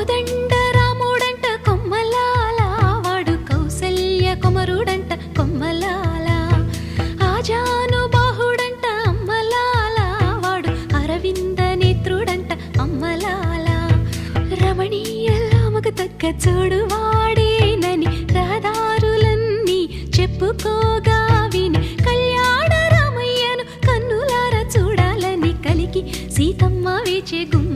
కోదండ రాముడంట కొమ్మలాల వాడు కౌసల్య కుమరుడంట కొమ్మలాల ఆజాను బాహుడంట అమ్మలాల వాడు అరవింద నేత్రుడంట అమ్మలాల రమణీయలామకు తగ్గ చూడువాడేనని రహదారులన్నీ చెప్పుకోగా విని కళ్యాణ రామయ్యను కన్నులార చూడాలని కలికి సీతమ్మ వేచే గుమ్మ